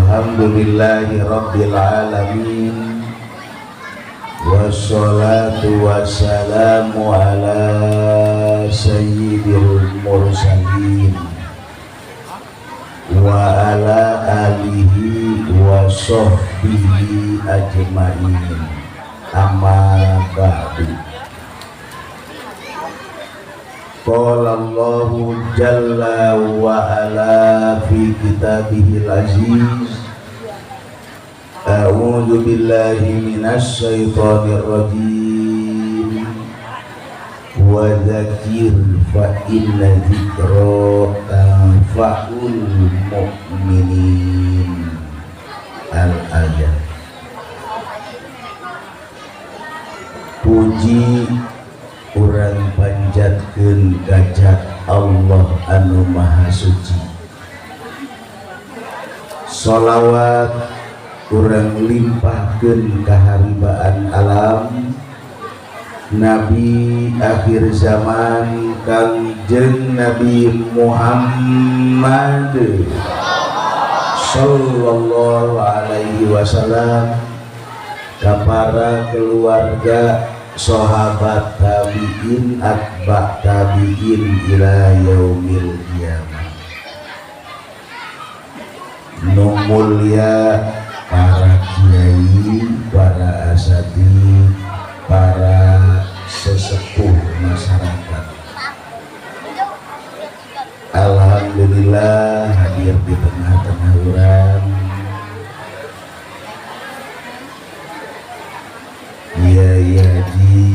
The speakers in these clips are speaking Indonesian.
Alhamdulillahi Rabbil Alamin. Wassalatu wassalamu ala sayyidil mursalin wa ala alihi wa sahbihi ajma'in. Amma ba'du. Qala Allahu jalla wa ala fi kitabihil aziz. A'udzu billahi minasy syaithanir rajim. Wa dzakir fa inna dzikra tanfa'ul mu'minin. Al-ayat. Puji urang panjatkeun ka Allah anu maha suci. Sholawat urang limpahkeun kaharibaan alam Nabi akhir zaman Kangjeng Nabi Muhammad sallallahu alaihi wasallam, ka para keluarga sahabat tabi'in atba' tabi'in ila yaumil qiyamah. Nu mulia para kiai, para asatidz, para sesepuh masyarakat. Alhamdulillah hadir di tengah-tengah urang. Iya Haji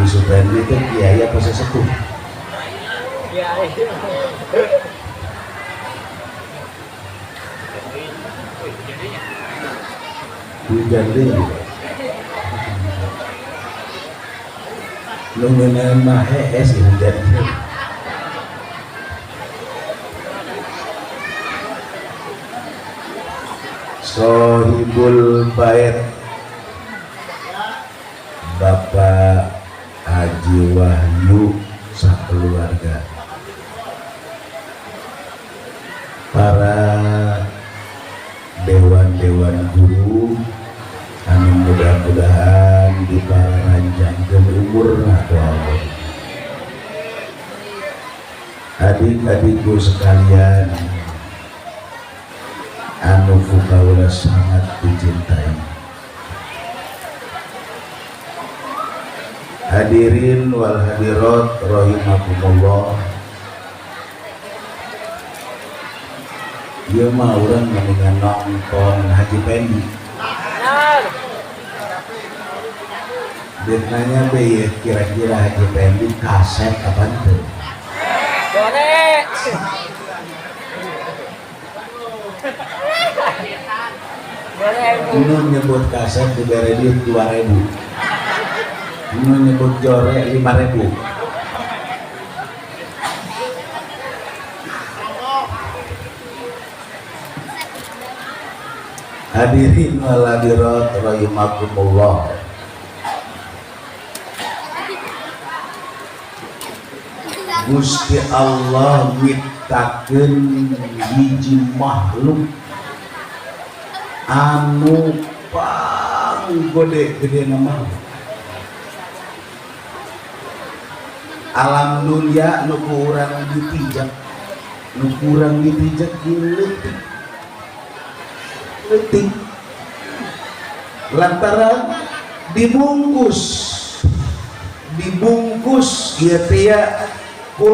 Supandi itu kiai apa sesepuh? Kiai. Hujan deh. Lu menama es hujan deh. Sohibul bait Bapak Haji Wahyu sakeluarga, para dewan-dewan guru anu mudah-mudahan diparanjangkeun umurna ku Allah. Adik-adikku sekalian anu fukaula sangat dicintai, hadirin wal hadirat rahimakumullah. Ieu mah urang mendingan nonton Haji Pendi. Dia nanya be kira-kira Haji Pendi kaset apa tuh? Ini nyebut kaset diberi duit 2.000, ini nyebut jore 5.000. Hadirin wal hadirat rahimakumullah. Gusti Allah nyiptakeun hiji makhluk anu gede nama alam dunia nu kurang dipijak leutik lantaran dibungkus ieu teh ku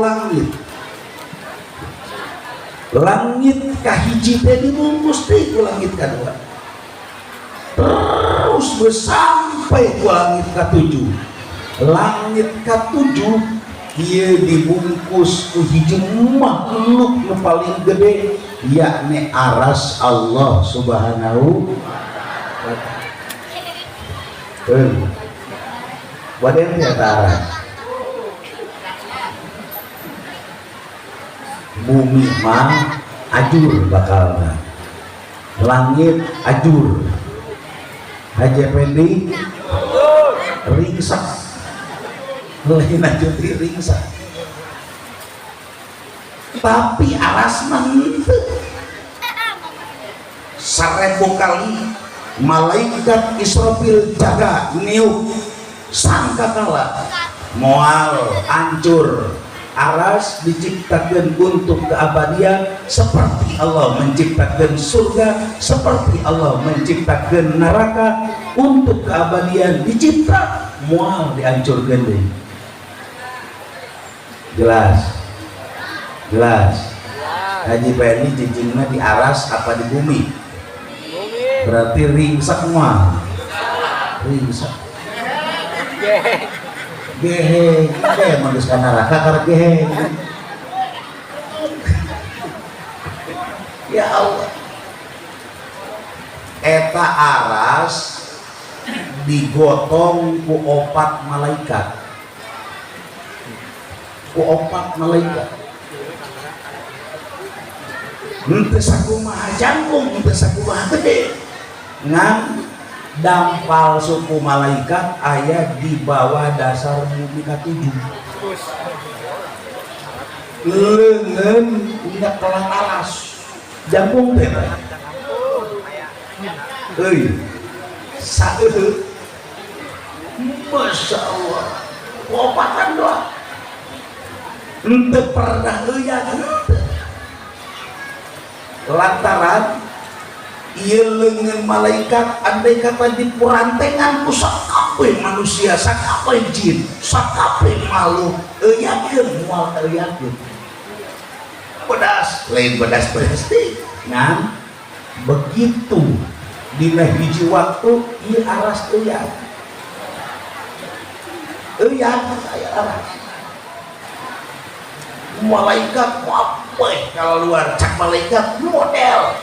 langit kahiji teh dibungkus teh ku langit kadua, terus sampai ku langit ka-7. Langit ka-7 ieu dibungkus ku hiji makhluk nu paling gede, yakni aras Allah subhanahu wa ta'ala. Wadah ternyata aras. Bumi mah ajur bakalna, langit ajur, Haji Pendi ringsak, lain ajur ringsak. tapi aras henteu. 1000 kali malaikat Israfil jaga niup sangkakala moal hancur. Aras diciptakan untuk keabadian seperti Allah menciptakan surga, seperti Allah menciptakan neraka untuk keabadian dicipta moal dihancurkan deh. Jelas Haji Bani cicingnya di aras apa di bumi? Berarti ringsak moal. Ringsak gehe manus ka neraka karena gehe. Ya Allah, eta aras digotong ku 4 malaikat, henteu sakumaha jangkung, henteu sakumaha gede ngan dampal suku malaikat aya di bawah dasar bumi ka-7. Leungeun punya kelang alas jambung teh euy saeueuh. Masya Allah opatan doang henteu pernah euyan lantaran ieu leungeun malaikat andai kata dipurantengan ku sakabeh manusia, sakabeh jin, sakabeh makhluk euyakeun moal euyakeun. Pedas lain pedas teh ngan begitu dina hiji waktu ieu aras euyan aya aras malaikat wapeh kalau luar cak malaikat model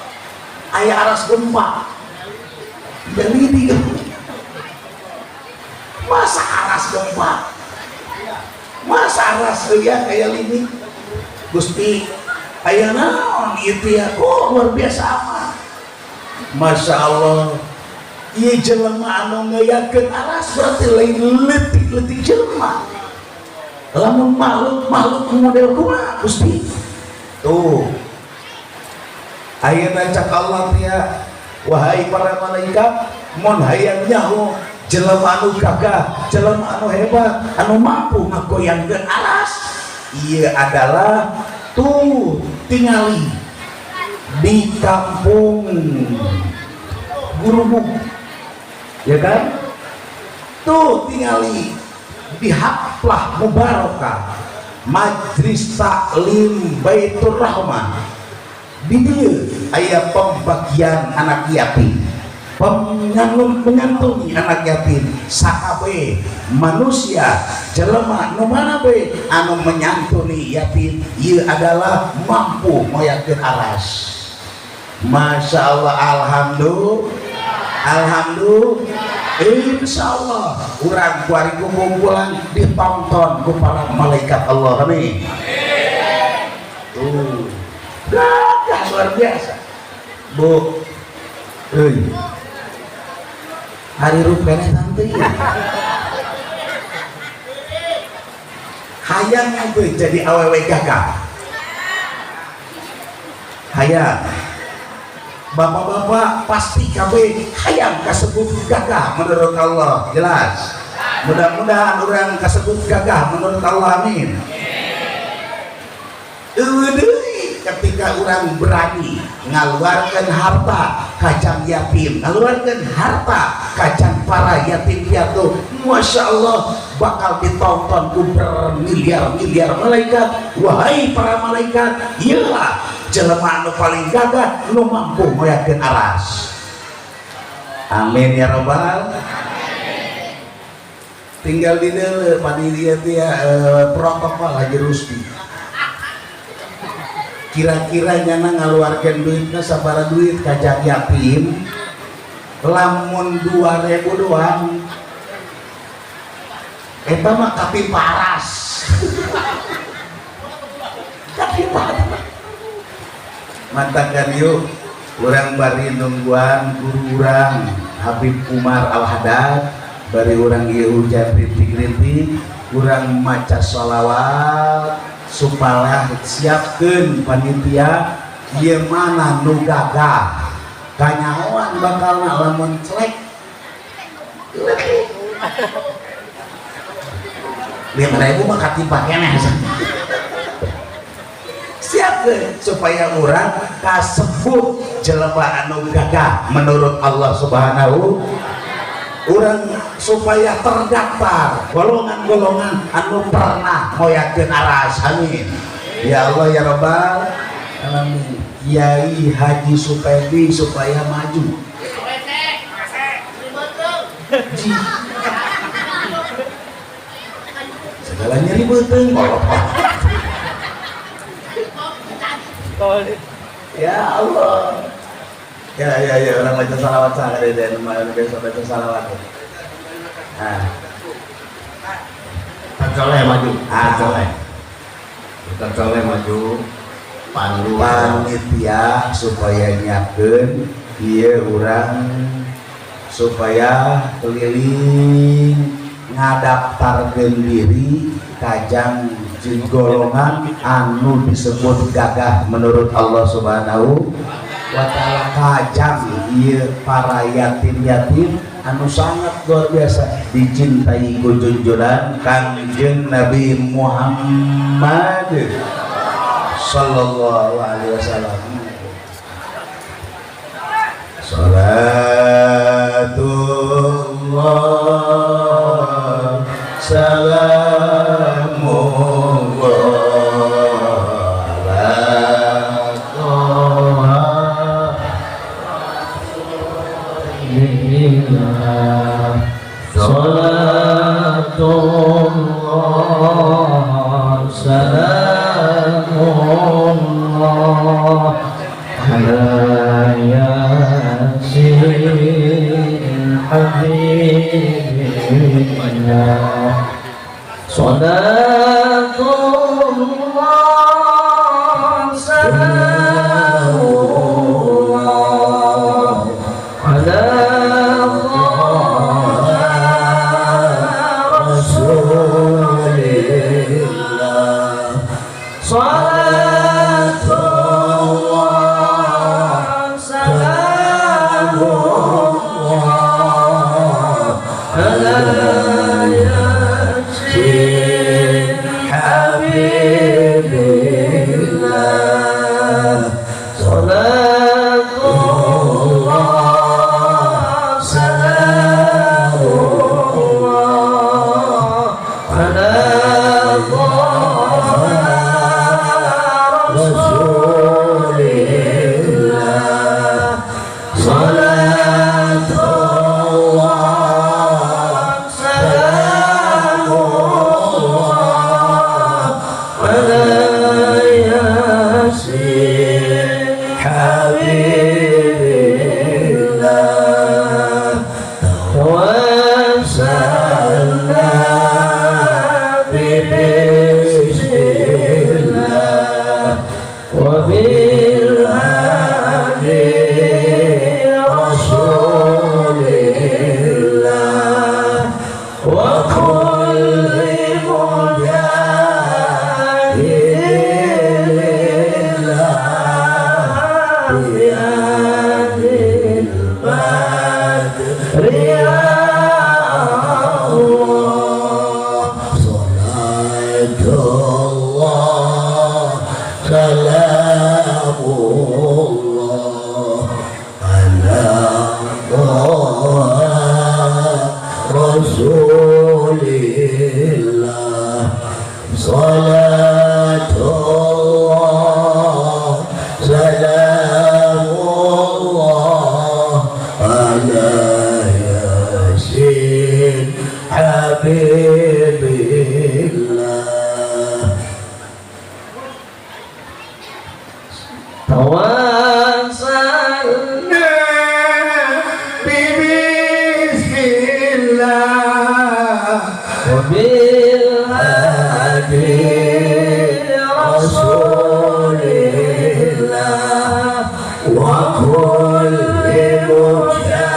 aya aras gempa jadi dia masa aras gempa, masa aras euyan kayak lini Gusti aya naon ieu ya kok luar biasa amat. Masya Allah ieu jelema anu ngeuyakeun aras berarti lain leutik-leutik jelema. Lamun makhluk model kumaha Gusti tuh ayeuna cak Allah tia wahai para malaikat mun hayang nyaho jelema anu gagah, jelema anu hebat, anu mampu ngagoyangkeun aras, ieu adalah tuh tingali di kampung Gurubuk, ya kan? Tuh tingali di haflah mubarakah Majlis Taklim Baitur Rahman. Di dieu aya pembagian anak yatim, menyantuni anak yatim, sakabeh manusia jelema nu mana we anu menyantuni yatim ieu adalah mampu moyakeun aras. Masya Allah, alhamdulillah, insyaallah urang kuari kumpulan ditonton ku para malaikat Allah. Amin. Tuh gagah luar biasa Bu. Hari rupanya tante hayang gue jadi awewe gagah, hayang bapak-bapak pasti kabe hayang kasebut gagah menurut Allah. Jelas, mudah-mudahan orang kasebut gagah menurut Allah. Amin. Ketika orang berani ngaluarkan harta kacang yatim, ngaluarkan harta kacang para yatim piatu, Masya Allah bakal ditonton ku bermiliar-miliar malaikat. Wahai para malaikat, iyalah jelema anu paling gagah nu mampu moyakeun aras. Amin ya robbal. Tinggal di deuleu panitia tia protokol Haji Rusdi. Kira-kira nyana ngaluarkan duitnya sabara duit kacang yatim, lamun 2.000 doang eta mah tapi paras. Tapi paras mantakan yuk urang bari nungguan guru urang Habib Umar Al-Haddad bari urang ieu hujan rintik-rintik urang maca sholawat supaya siapkeun panitia ieu mana nu gagah kanyahoan bakalna lamun celek 5.000 mah katipa keneh siapkeun supaya urang kasebut jelema anu gagah menurut Allah Subhanahu urang supaya terdaftar golongan-golongan anu pernah moyakeun aras amin ya Allah ya Rabbal alamin. Kiai Haji Supedi supaya maju segalanya ribeuteuh ya Allah ya orang baca salawat sehari dan orang biasa baca salawat tercoleh maju tercoleh maju pandu panitia supaya nyiapkeun ieu urang supaya keliling ngadaftarkeun diri kajang jeung golongan anu disebut gagah menurut Allah Subhanahu wa ta'ala kajang ieu para yatim-yatim anu sangat luar biasa dicintai ku junjungan Kangjeng Nabi Muhammad sallallahu alaihi wasallam. Salatullah salamullah ala salatullah salamullah ala yasin habibina salatullah salamullah ala rasulillah salatullah salamullah ala yasin habibillah salatullah salamullah ala rasulillah salatullah salamullah ala yasin habibillah tawassalna bismillah wa bil hadi rasulillah wa kulli mujahidillah bi adil badri ya Allah salatullah salamullah ala rasulillah salatullah salamullah ala yasin habibillah tawassalna bismillah wa bil hadi rasulillah wa kulli mujahidillah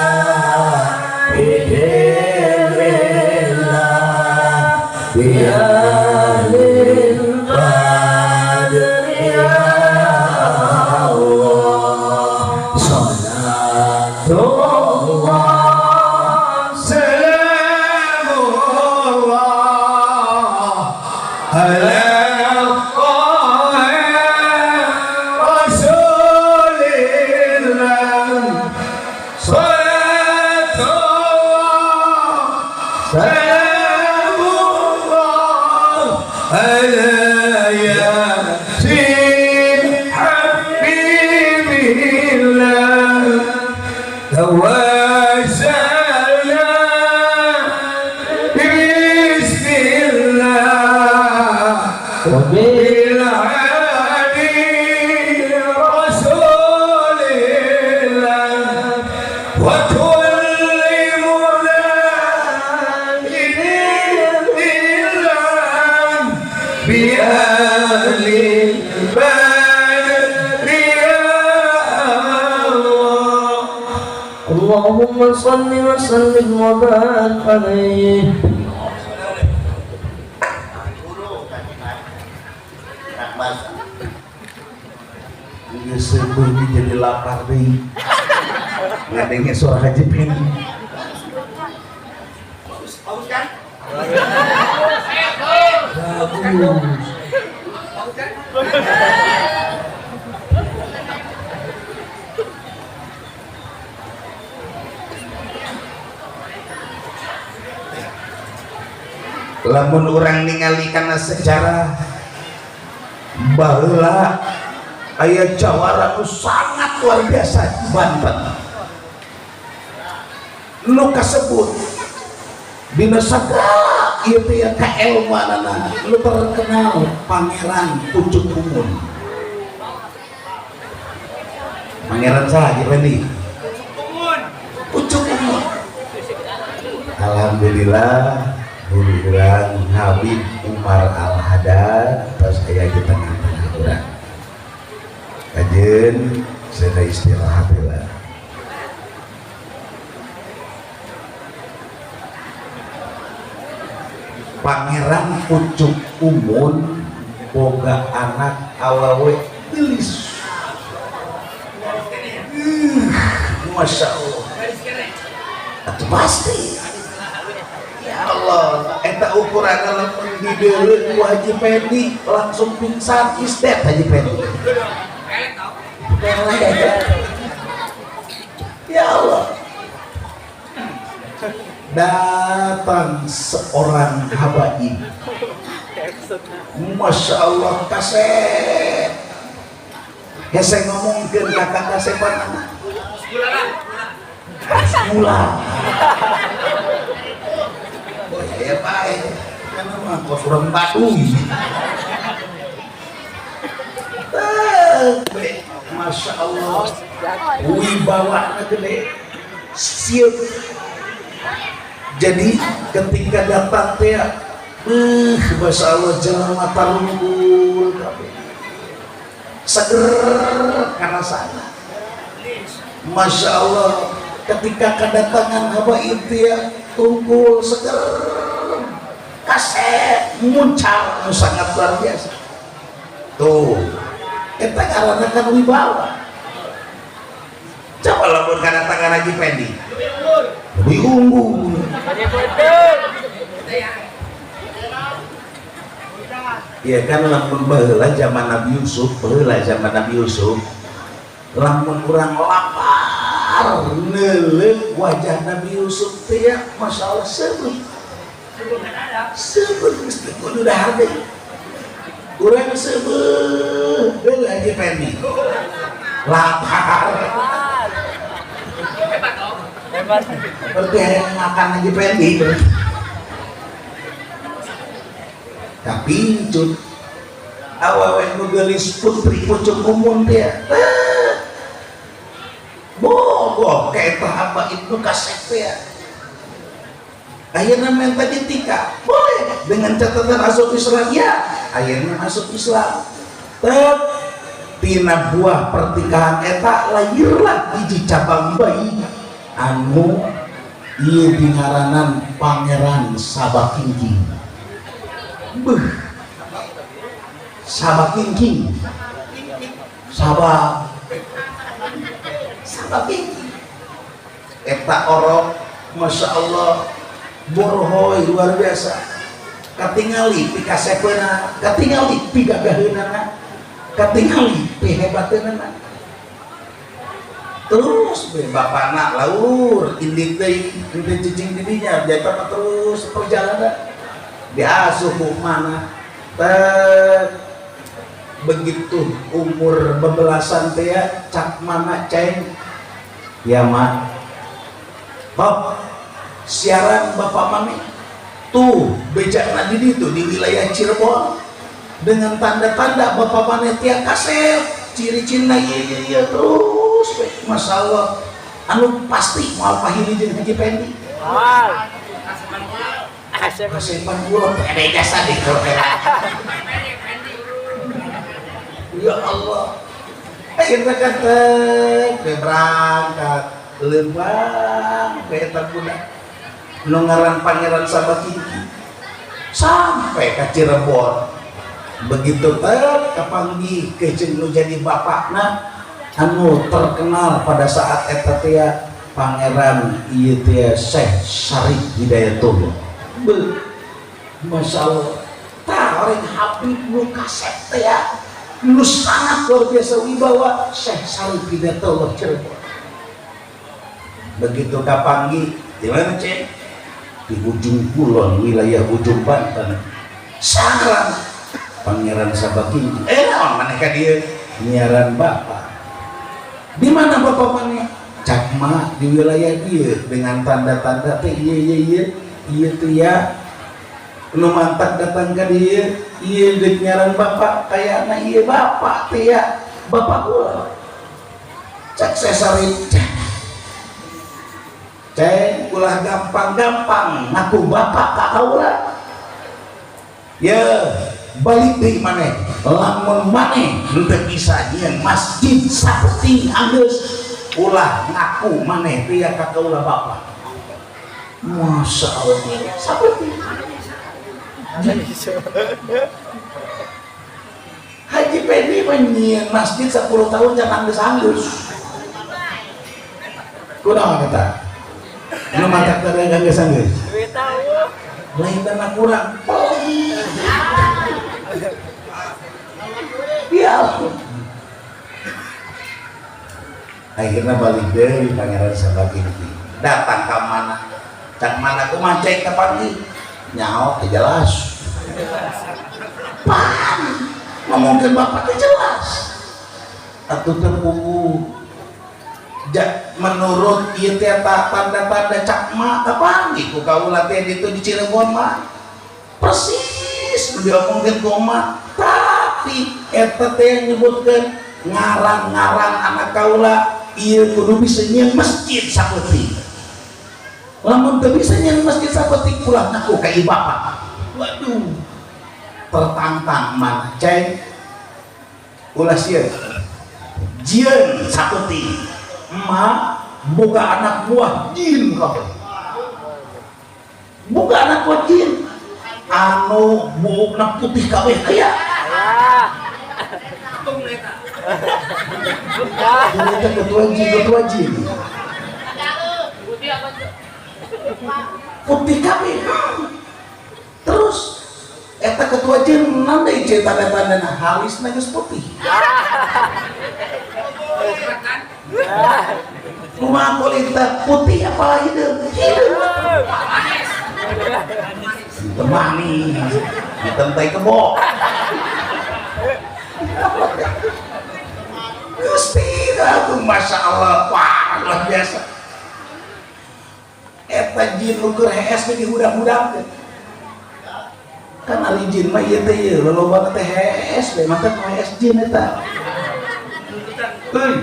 bi ahlil وبالهادي رسول الله وكل مناد الله بأهل البدر يا الله اللهم صل وسلم وبارك عليه. Sebelum jadi lapar deh, ngadengnya suara Haji Pen. Bagus kan? Lamun orang ningali karena sejarah baheula aya jawara nu sangat luar biasa di Banten nu kasebut dina sagala ieu teh kailmuanana nu terkenal Pangeran Pucuk Umun. Pangeran saha Pendi? Pucuk Umun. Alhamdulillah guru urang Habib Umar Al-Haddad pas aya di tengah-tengah urang. Kajen saya istirahat lah. Pangeran Pucuk Umun boga anak awawe gelis. Masya Allah. Itu pasti. Ya Allah, eta ukuran lamun dideuleuh ku Haji Pendi langsung pingsan istet Haji Pendi. Ya Allah, datang seorang habaib, Masya Allah, kasep hese ngomongkeun kakak kasepan anak mula ya baik karena mah kos urang Baduy. Masya Allah, wibawanya gede, siap. Jadi ketika datang teh, Masya Allah jalan mata runggul, seger karena sana. Masya Allah, ketika kedatangan habaib teh, tunggul seger, kasep, muncar, sangat luar biasa. Tuh. Kita karena kan wibawa. Coba lamun kana tangan Haji Pendi. Lebih unggul. Ya kan lamun baheula zaman Nabi Yusuf, lamun kurang lapar, neuleuh wajah Nabi Yusuf teh Masya Allah sebut. Sebut mesti kudu dahar deui. Kurang sebut dulu Haji Pendi lapar berarti yang makan Haji Pendi tapi cut awewe nu geulis putri Pucuk Umun teh bogoh kaeta hamba Ibnu Kasep teh akhirnya minta ditika boleh dengan catatan masuk Islam ya akhirnya masuk Islam tina buah pertikahan eta lahirlah hiji cabang bayi anu ieu dingaranan Pangeran Sabakingking. Sabakingking Sabakingking eta orok Masya Allah borhoy luar biasa, katingali pi kasepeuna, katingali pi gagaheunana, katingali pi hebateunana. Terus be bapana laur indik deui indik cicing didinya jata terus perjalanan diasuh ku mana begitu umur bebelasan teh cak mana ceng ya mah Bob siaran Bapak Mami tuh bejakna di itu di wilayah Cirebon dengan tanda-tanda bapak mana tiap kaset ciri-cirinya iya terus Masya Allah anu pasti mau pahili jeung Haji Pendi kasepan gula pede jasa di ya Allah akhirnya kata berangkat lembang kayak budak nu ngaran Pangeran Sabakingking sampai ke Cirebon begitu kapanggih kejeung nu jadi bapakna anu terkenal pada saat eta teh Pangeran ieu teh Syekh Syarif Hidayatullah Masya Allah tarik Habib nu kasep teh nu sangat luar biasa wibawa Syekh Syarif Hidayatullah Cirebon begitu kapanggih di mana cek di ujung kulon wilayah ujung Banten sarang Pangeran Sabakingking mana ka dia nyiaran bapak di mana bapak mana cakma di wilayah dia dengan tanda-tanda teh iya tuh ya nu mantap datang ke dia iya dek nyiaran bapak kayaknya iya bapak teh ya bapak gua cek sesari cek ulah gampang-gampang ngaku bapak ka kaula ya balik deui maneh lamun maneh henteu bisa nyeun masjid saeuting anggeus ulah ngaku maneh teh ka kaula bapak Masya Allah saeuting Haji Pendi menyieun masjid 10 tahun jangan anggeus kunaon eta lu mantap tadi gak geus lain dana kurang ya akhirnya balik dari Pangeran Sabakingking datang ke mana cak mana aku mancing ke pagi nyawa jelas pan ngomongin bapak jelas atau terbuku menurut ieu teh tanda-tanda cakma kapanggih ku kaula teh ditu di Cirebon mah persis diomongkeun ku emak tapi eta teh nyebutkeun ngaran-ngaran anak kaula ieu kudu bisa nyieun masjid saeutik lamun teu bisa nyieun masjid saeutik ulah ngaku ka ieu bapak waduh tertantang mana ceng ulah sieun jieun saeutik emak boga anak buah jin kau boga anak buah jin anu buukna putih kabeh aya ketua jin putih kabeh terus eta ketua jin nanda ieu tanda-tandana halisna geus putih rumah kulit putih apa hidup temani ditentai kebo Gusti aku Masya Allah wah luar biasa eta jin ukur hees di hudang-hudang kan ari jin mah ieu teh ieu loloba teh hees teh mantep hees jin eta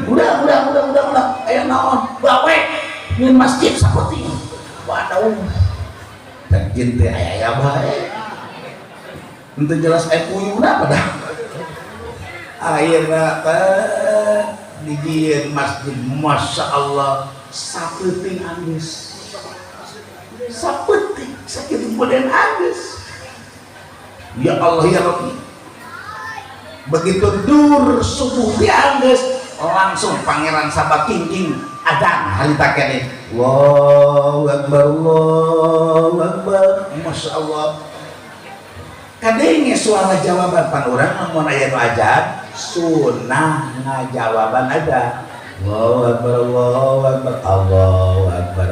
udah ayo naon bawe nyeun masjid saeutik waduh dan jin teh aya bae henteu jelas puyuhna pada akhirna teh dijieun masjid Masya Allah saeuting anggeus saeuting sakitu boden anggeus ya Allah ya Rabbi begitu dur subuh dianggeus langsung Pangeran Sabakingking adzan harita kene Allahu Akbar Masya Allah kadenge suara jawaban pan urang mun aya nu adzan sunnah ngajawaban ada Allahu Akbar Allahu Akbar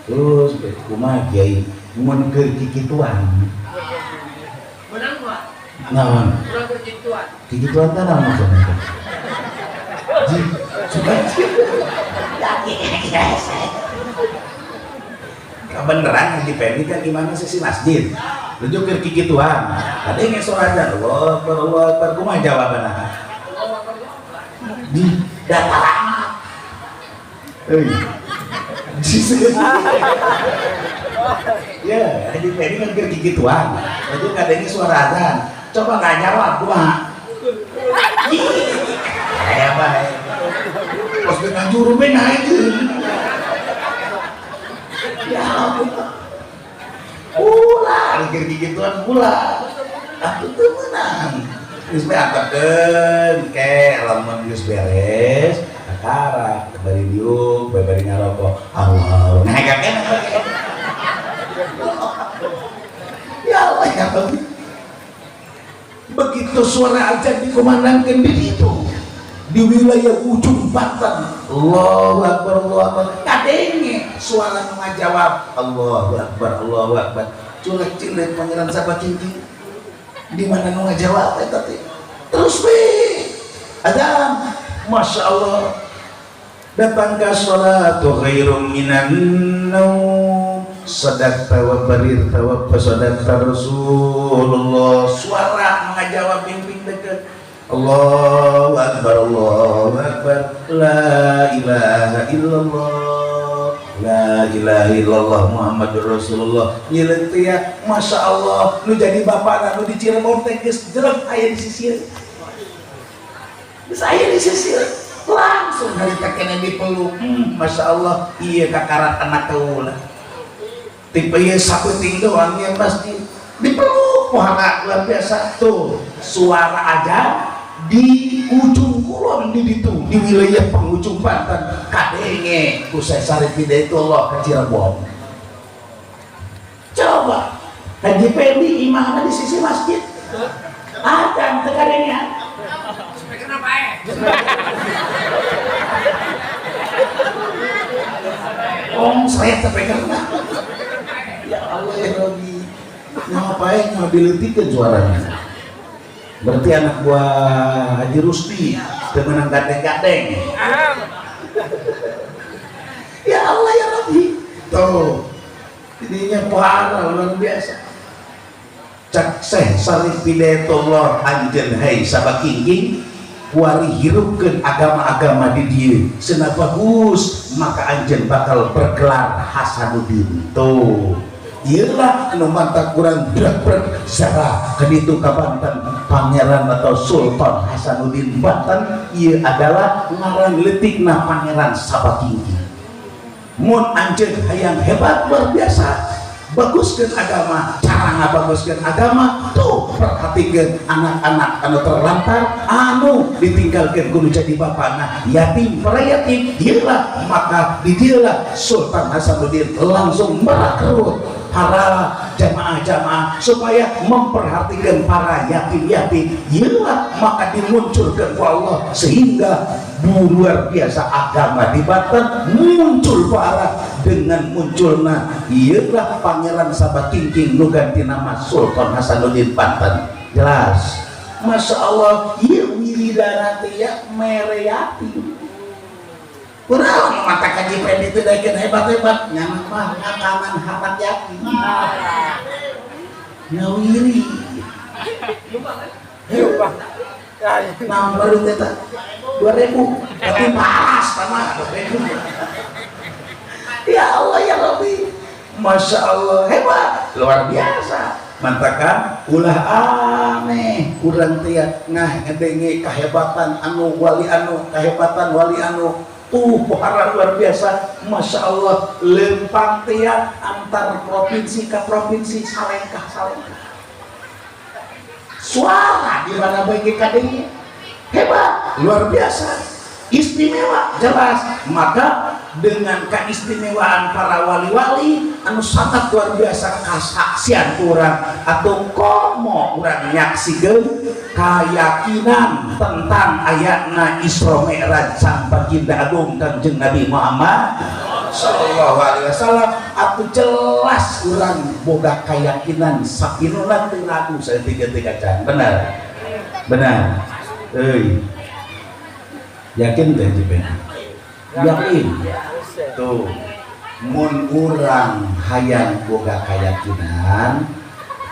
terus kumaha kiai mun keur kikituan menang gua naon urang keur kikituan teh naon maksudna kebenaran Haji Pendi kan gimana sih masjid tunjukkan kikituan ada yang sorajan Allah Akbar kumaha jawabanna di data amat ya jadi ini kan kikituan itu kadangnya suara azan coba nggak jawab kumaha kayak baik pas dengan juru naik ya ulah gigit-gigituan ulah aku tuh menang geus beakakeun ke lamun geus beres akara bari diuk bari ngarokok Allah nah kakek ya Allah ya Allah begitu suara azan dikumandangkeun di situ di wilayah ujung Banten Allahu Akbar kadenge suara nu ngajawab Allahu Akbar culek cilik pangeran sabak kinting di mana nu ngajawab eta teh terus we azan Masya Allah datang ke sholatu khairum minan naum sadaqta wa barirta wa sadaqta Rasulullah suara mengajawab bimbing dekat Allahu Akbar la ilaha illallah la ilaha illallah Muhammadur Rasulullah nyileun teh ya Masya Allah nu jadi bapana nu di Cirebon teh geus jelek aya di sisir geus aya di sisir langsung harita kene dipeluk Masya Allah iya kakarat anak kaula tipe ieu sapenting doang yang pasti dipeluk pohana luar biasa tuh suara azan di ujung kulon di ditu di wilayah penghujung Banten kadenge ku Sari Hidayatullah ke Cirebon coba Haji Pendi imamnya di sisi masjid ada kadenge kenapa saya terpegang ya Allah ya Rabbi ngapain ngabilitikeun suaranya berarti anak buah Haji Rusdi temenang gandeng-gandeng ya Allah ya Rabbi tuh ininya parah luar biasa cak Sari Hidayatullah anjeun hai sabakingking wari hirupkeun agama-agama di dieu cenah bagus maka anjeun bakal bergelar Hasanuddin tuh iyalah anu mantap kurang berat secara keditu ka Banten pangeran atau Sultan Hasanuddin Banten ieu adalah ngaran leutikna pangeran Sabakingking mun anjeun hayang hebat luar biasa baguskeun agama cara ngabaguskeun agama tuh perhatikeun anak-anak anu terlantar anu ditinggalkeun kudu jadi bapana yatim para yatim iyalah maka di dieulah Sultan Hasanuddin langsung merekrut para jamaah-jamaah supaya memperhatikan para yatim-yatim iyalah maka dimunculkan ku Allah sehingga luar biasa agama di Banten muncul parah dengan munculnya iyalah pangeran Sabakingking nu ganti nama Sultan Hasanuddin Banten jelas Masya Allah iya wiridana teh ya mereyati kurang mata Haji Pendi itu daikin hebat-hebat nyaman mah ngakaman hamat yakin ngawiri nah baru teta 2000 tapi paras sama ya Allah ya Rabbi Masya Allah hebat luar biasa mantakan ulah aneh kurang tiap nah ngedenge kahebatan anu wali anu kahebatan wali anu tuh pohara luar biasa Masya Allah lempang tiap antar provinsi ke provinsi salengkah suara di mana bagi kadengnya hebat luar biasa istimewa jelas maka dengan keistimewaan para wali-wali anu sangat luar biasa kasaksian kurang atau komo kurang nyaksikeun keyakinan tentang ayatna Isra Mi'raj sang baginda agung Kanjeng Nabi Muhammad sallallahu alaihi wasallam atuh jelas urang boga keyakinan sakinunan teu ragu saya tiga-tiga can benar euy yakin teh jiben yakin tuh mun urang hayang boga keyakinan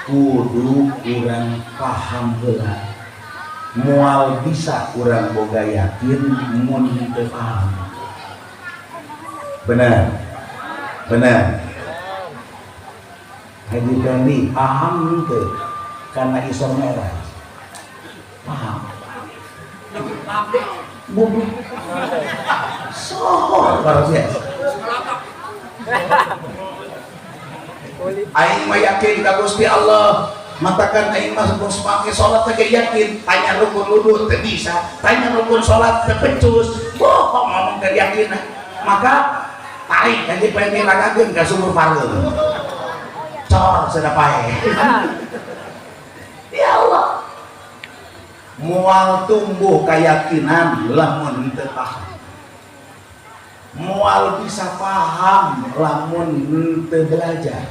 kudu kurang paham heula moal bisa kurang boga yakin mun teu paham. Benar Haji Fendi paham teu karena isor merah paham bubuk sohor luar biasa. Aing mah yakin ka Gusti Allah matakan aing mah geus make salat teh yakin tanya rukun wudu teu bisa tanya rukun salat teu becus bohong ngomong teh yakin maka tarik Haji Fendi ragageun ka sumur parleun cor sedapae ya Allah mual tumbuh keyakinan lamun teu paham mual bisa paham lamun teu belajar.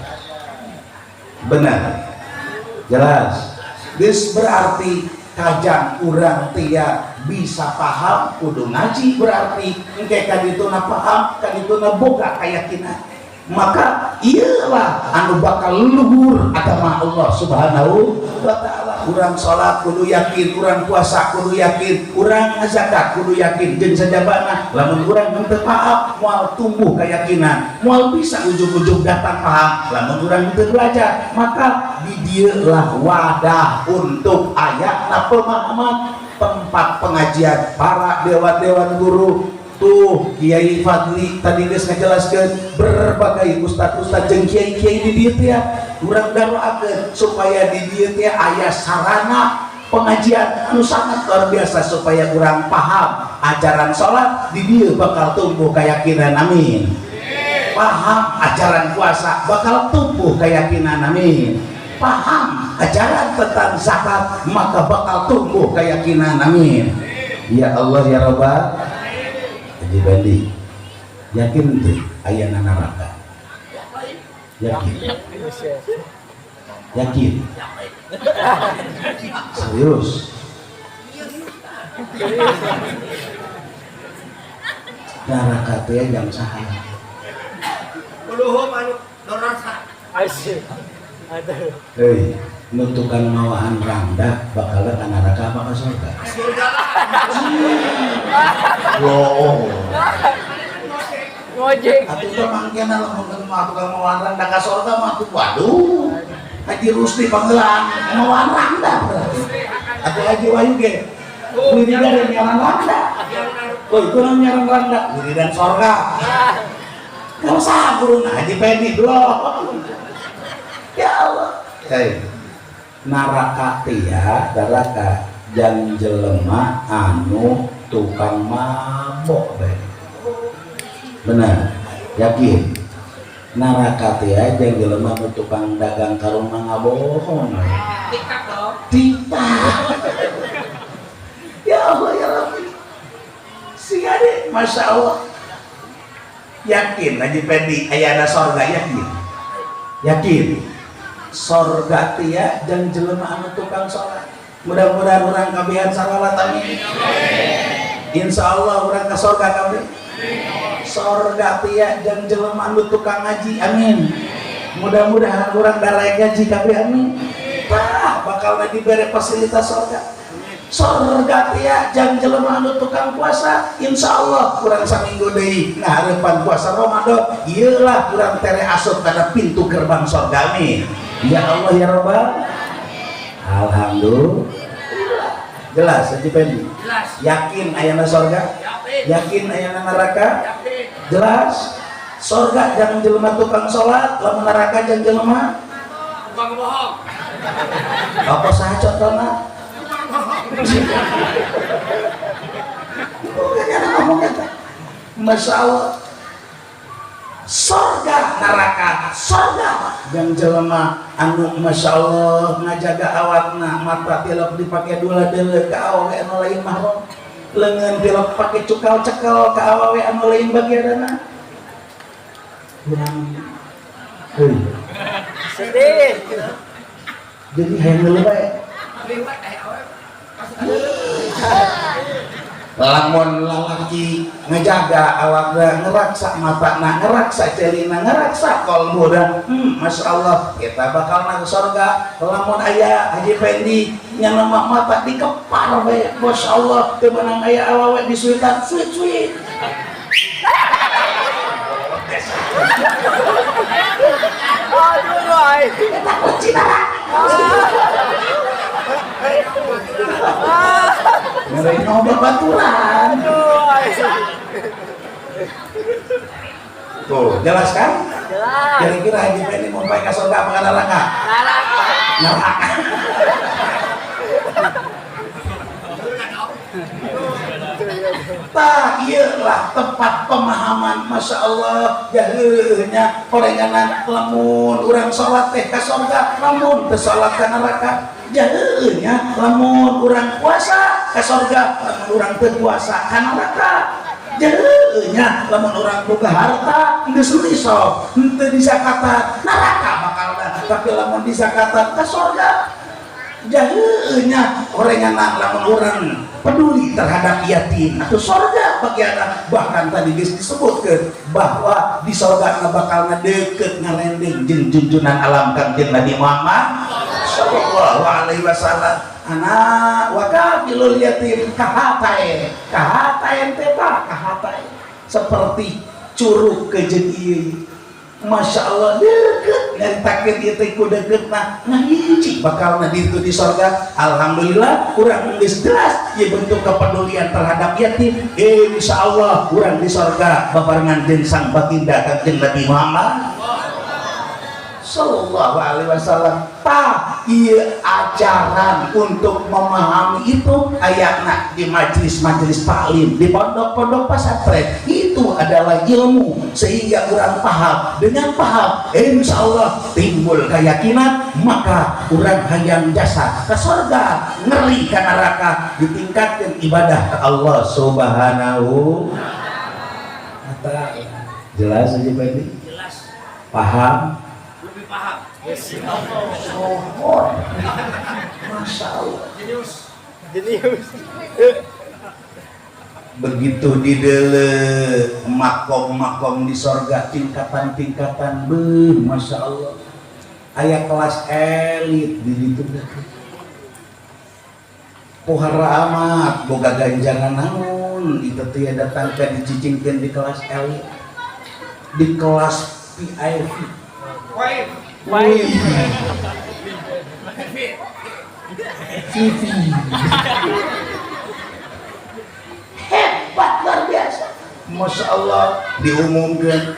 Benar jelas geus berarti kajang urang tia bisa paham kudu ngaji berarti engke kadituna paham kadituna boga keyakinan maka iyalah anu bakal luhur agama Allah Subhanahu wa ta'ala. Urang salat kudu yakin, urang puasa kudu yakin, urang zakat kudu yakin jeung sajabana lamun urang teu paham moal tumbuh keyakinan moal bisa ujug-ujug datang paham lamun urang teu belajar maka di dieu lah wadah untuk ayatna pemahaman tempat pengajian para dewan-dewan guru tuh Kiai Fadli tadi geus ngajelaskeun berbagai ustad-ustad jeung kiai-kiai di dieu teh urang daroakeun supaya di dieu teh aya sarana pengajian anu sangat luar biasa supaya urang paham ajaran salat di dieu bakal tumbuh keyakinan amin. Paham ajaran puasa bakal tumbuh keyakinan amin. Paham ajaran tentang zakat maka bakal tumbuh keyakinan amin. Ya Allah ya Rabbal Haji Fendi yakin tuh ayana neraka yakin serius neraka teh jam sahaUluhum anu dorasa asyik heuy nu tukang ngawaan rangda bakal ka neraka apa ka surga surga lah loh ngojek atuh teh mangkena lamun tukang ngawaan rangda ka surga mah tuh waduh Haji Rusdi panggelan ngawaan rangda atuh Haji Wayu ge wiridan nyaran rangda itu nyaran rangda wiridan surga kalau sah guruna Haji Fendi belum ya Allah naraka tia daraka jan jelema anu tukang mabok benar yakin naraka tia jan jelema anu tukang dagang karung ngabohong tiktok dong tiktok ya Allah ya Rabbi si ade Masya Allah yakin Haji Fendi aya ada sorga yakin sorga tia jeung jelema anu tukang salat mudah-mudahan urang kabehan salawat amin insyaallah urang ka sorga kabeh sorga tia jeung jelema anu tukang ngaji amin mudah-mudahan urang daraek ngaji kabeh amin bakal dibere fasilitas sorga tia jeung jelema anu tukang puasa insyaallah urang saminggu deui ngahareupan puasa Ramadan ieulah urang tere asup kana pintu gerbang sorga amin. Ya Allah ya Rabbal alhamdulillah jelas Haji Fendi yakin ayana sorga yakin ayana neraka jelas sorga jangan jelema tukang salat lamun neraka jangan jelema tukang bohong apa saha contohna Masya Allah sorga neraka sorga yang jelema anu Masya Allah ngajaga awakna mata tilap dipake dula deuleu ka awewe anu lain mahram leungeun tilap pake cukal cekel ka awewe anu lain bagianna urang heuy sedih jadi hayang ngeuleuh bae lamun lalaki ngejaga awakna ngeraksa matana ngeraksa celina ngeraksa kolbuna Masya Allah kita bakal nang surga. Lamun aya Haji Fendi nyana mata dikepar we Masya Allah teu meunang aya awewe disuitan suit-suit Aduh, boy. kita kunci ngeri ngobrol baturan tuh jelas kan? Jelas. Kira-kira Haji Fendi mau pakai ke surga apa neraka? Neraka. Tah iyalah tempat pemahaman Masya Allah jahilnya orenganan lamun urang sholat teh ka surga lamun teu sholat ka neraka jahilnya lamun urang puasa ka surga lamun urang teu puasa ka neraka jahilnya lamun urang boga harta geus risok henteu disakatan neraka bakalna tapi lamun disakatan ka surga jahilnya orenganan lamun urang peduli terhadap yatim atau surga bagi anak. Bahkan tadi disebutkan bahwa di surga bakal deket ngarendeng jeung junjunan alam kanjeng Nabi Muhammad sallallahu alaihi wasallam. Anak wakafilul yatim kahatae teh kahatae seperti curug ke jeung ieu. Masya Allah deket nyaritakeun ieu teh ku deketna ngahiji bakalna ditu di surga. Alhamdulillah urang geus jelas ieu bentuk kepedulian terhadap yatim. Insya Allah urang di surga babarengan jeung sang baginda kanjeng Nabi Muhammad sallallahu alaihi wasallam. Tah ieu ajaran untuk memahami itu ayatna di majelis-majelis taklim di pondok-pondok pesantren itu adalah ilmu sehingga urang paham. Dengan paham insya Allah timbul keyakinan maka urang hayang jasa ke surga ngeri ke neraka ditingkatkan ibadah ke Allah subhanahu wa ta'ala. Jelas aja Pak ini? Jelas. Paham? Lebih paham. Sohor. Masya Allah. Jenius. Begitu di dele makom-makom di sorga tingkatan-tingkatan Masya Allah aya kelas elit di ditu pohara amat boga ganjaran namun itu tuh ya datang ke dicicingkeun di kelas elit di kelas VIP TV hebat luar biasa Masya Allah. Diumumkan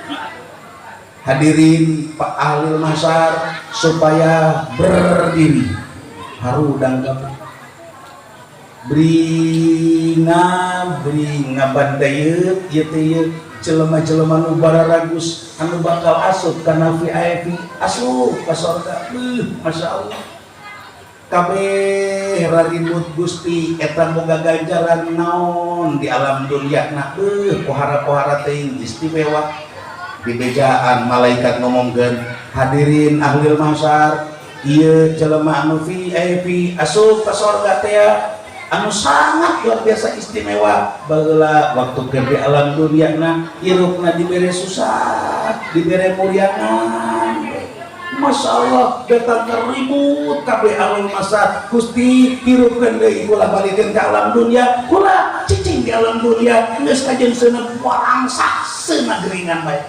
hadirin Pak Ahli Mahsyar supaya berdiri harudang kabeh bringa bandayeut ieu teh jelema-jelema nu bararagus anu bakal asup kana VIP asup ka surga. Masya Allah kabeh rarimut Gusti eta boga ganjaran naon di alam dunya na pohara-pohara teh istimewa. Di bejaan malaikat ngomongkeun hadirin ahli mahsyar ieu jelema anu VIP asup ka surga teh anu sangat luar biasa istimewa. Baheula waktu ke alam dunya na hirupna dibere susah dibere muriangan. Masya Allah datang ribut kabeh ahli masa Gusti hirupkeun deui kula balikeun ka alam dunya kula cicing di alam dunya geus kajeun seuneu barang sakseuna geuringan bae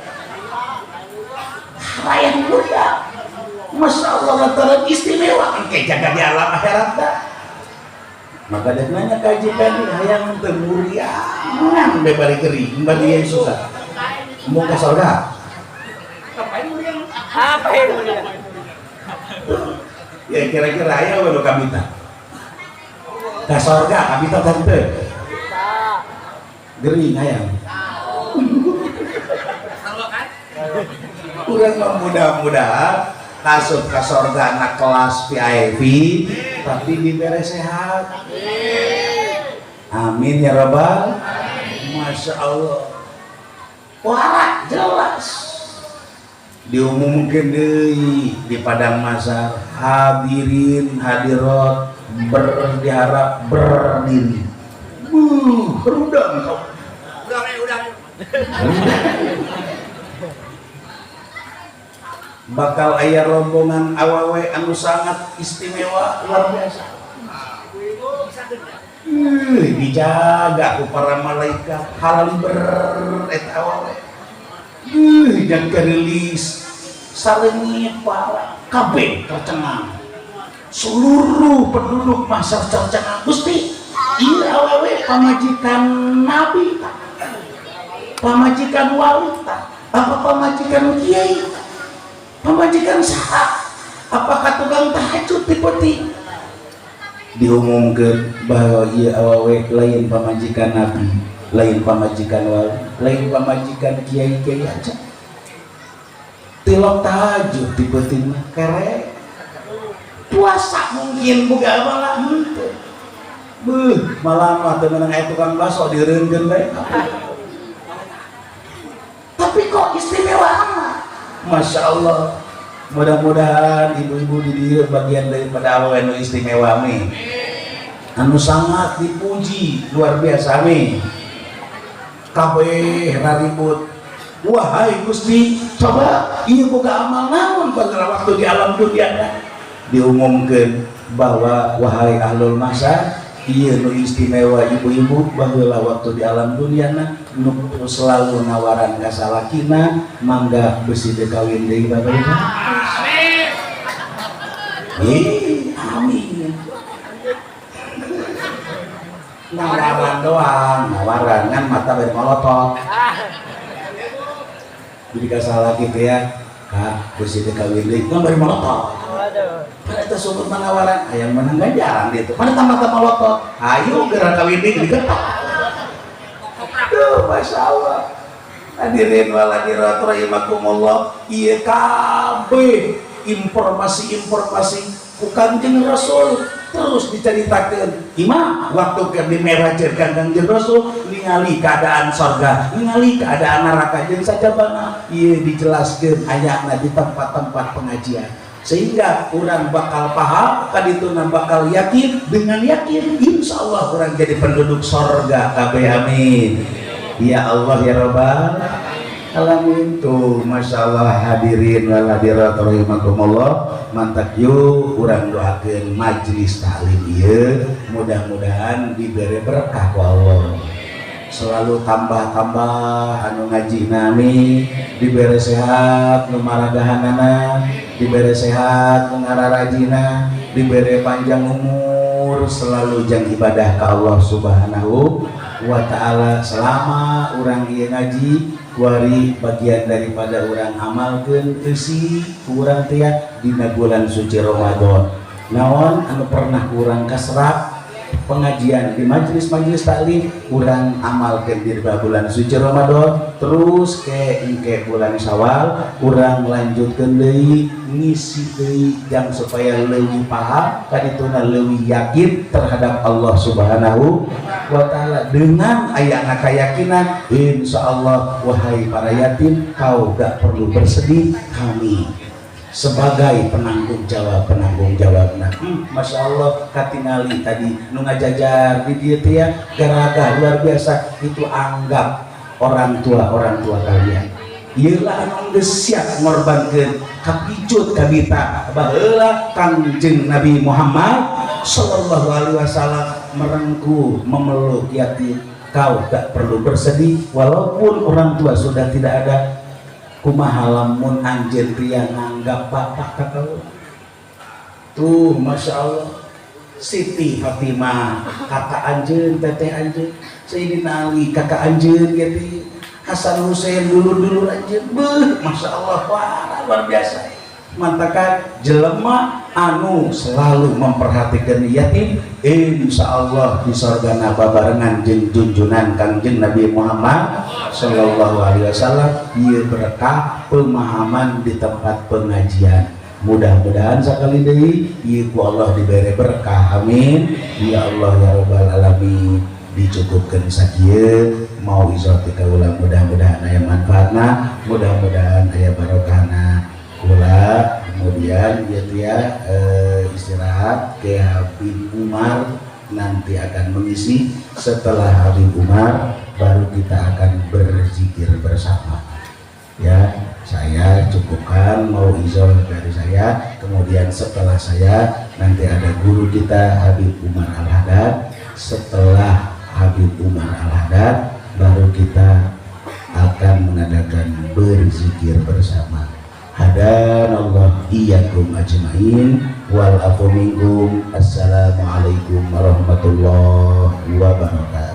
hayang mulia. Masya Allah lantaran istimewa engke jaga di alam akhirat dah. Maka dia nanya kaji tadi hayang teu mulia ngan be bari geuring bari susah mau ka surga. Apa yang mulia? Ya kira-kira aya we kabita. Ka surga kabita tante. Gering hayang. Urang mah mudah-mudahan asup ka surga anak kelas VIP tapi dibere sehat. Amin ya rabbal. Masya Allah. Wah jelas. Diumumkan deui di padang mahsyar hadirin hadirat berdiharap berdiri Berudang kau. Udah. Bakal aya rombongan awawe anu sangat istimewa luar biasa. Dijaga ku para malaikat haliber eta awawe. Dan kerilis sarengit para kabeh tercengang. Seluruh penduduk masa tercengang. Gusti, ieu awawe pamajikan nabi, pamajikan wali, apa pamajikan kiai, pamajikan saha, apakah tukang tahajud di peti? Diumumkan bahwa ieu awawe lain pamajikan nabi, lain pamajikan wali, lain pamajikan kiai-kiai aja. Tilok tahajud di peti mah kere. Puasa mungkin boga malah henteu. Malah mah teu meunang aya tukang baso direungkeun bae. Tapi kok istimewa amat. Masya Allah. Mudah-mudahan ibu-ibu di dieu bagian daripada awewe anu istimewa mi. Anu sangat dipuji luar biasa mi. Kabeh raribut. Wahai Gusti, coba ieu boga amal naon pada waktu di alam dunia. Diumumkan bahwa wahai ahlul mahsyar, ieu nu istimewa ibu-ibu baheula waktu di alam dunia nu selalu nawaran ka salakina mangga besi teu kawin deui baheula. Amin. Nawaran doang, nawaran kan mata bari molotot. Jadi ka salaki teh ya, Kak, besi teu kawin deui kan bari molotot. Pada itu sumber penawaran ayam menang ganjaran gitu. Pada tambah-tambah lotot, ayo gerak kawin ini digetok. Aduh, Masya Allah. Hadirin waladirat rahimakumullah. Iya kabeh informasi-informasi bukan Kanjeng Rasul terus diceritakan. Imam waktu ke di merajakan Kanjeng Rasul ningali keadaan sorga, ningali keadaan neraka jeung sajabana. Iya dijelaskan ayatna di tempat-tempat pengajian. Sehingga orang bakal paham, kadituna bakal yakin, dengan yakin insya Allah orang jadi penduduk sorga. Kabeh amin. Ya Allah ya Rabbal alamin. Tuh Masya Allah hadirin wal hadirat rahimakumullah. Mantap yuk orang doakan majelis taklim ieu mudah-mudahan diberi berkah ku Allah, selalu tambah-tambah anu ngaji nami, diberi sehat nu maragahanana, diberi sehat nu ngararajina, diberi panjang umur, selalu jang ibadah ka Allah Subhanahu wa ta'ala. Selama orang ieu ngaji kuari bagian daripada orang amalkeun eusi urang teh dina bulan suci Ramadan. Naon anu pernah urang kasrak pengajian di majelis-majelis taklim urang amalkeun di bulan suci Ramadan, terus ke bulan Syawal urang lanjutkeun deui ngisi deui jang supaya leuwih paham kadituna leuwih yakin terhadap Allah Subhanahu wa ta'ala dengan ayana keyakinan insyaallah. Wahai para yatim, kau gak perlu bersedih, kami sebagai penanggung jawab nah. Masya Allah katingali tadi nu ngajajar di dieu teh ya garaga luar biasa. Itu anggap orang tua kalian ieu lah anu geus siap ngorbankeun kapicut kabita baheula Kangjeng Nabi Muhammad sallallahu alaihi wasallam merengkuh memeluk yatim. Kau gak perlu bersedih walaupun orang tua sudah tidak ada. Kumaha lamun anjeun ria nganggap bapak kakak tuh. Masya Allah. Siti Fatimah kakak anjeun, teteh anjeun, Sayyidina Ali kakak anjeun gitu, Hasan Husein dulu anjeun. Masya Allah, wah luar biasa. Mantakan jelema anu selalu memperhatikan yatim insya Allah di sorgana babarengan jeung junjunan Kangjeng Nabi Muhammad sallallahu alaihi wasallam. Ieu berkah pemahaman di tempat pengajian. Mudah-mudahan sekali deui ieu ku Allah diberi berkah, amin ya Allah ya Rabbal alamin. Dicukupkan sakieu mau izati kaula, mudah-mudahan aya manfaatna, mudah-mudahan aya barokahna. Kula kemudian ya istirahat ke Habib Umar nanti akan mengisi. Setelah Habib Umar baru kita akan berzikir bersama. Ya, saya cukupkan mau izol dari saya. Kemudian setelah saya nanti ada guru kita Habib Umar Al-Haddad. Setelah Habib Umar Al-Haddad baru kita akan mengadakan berzikir bersama. Hadanallah iyyakum ajmain wal afu minkum. Assalamualaikum warahmatullahi wabarakatuh.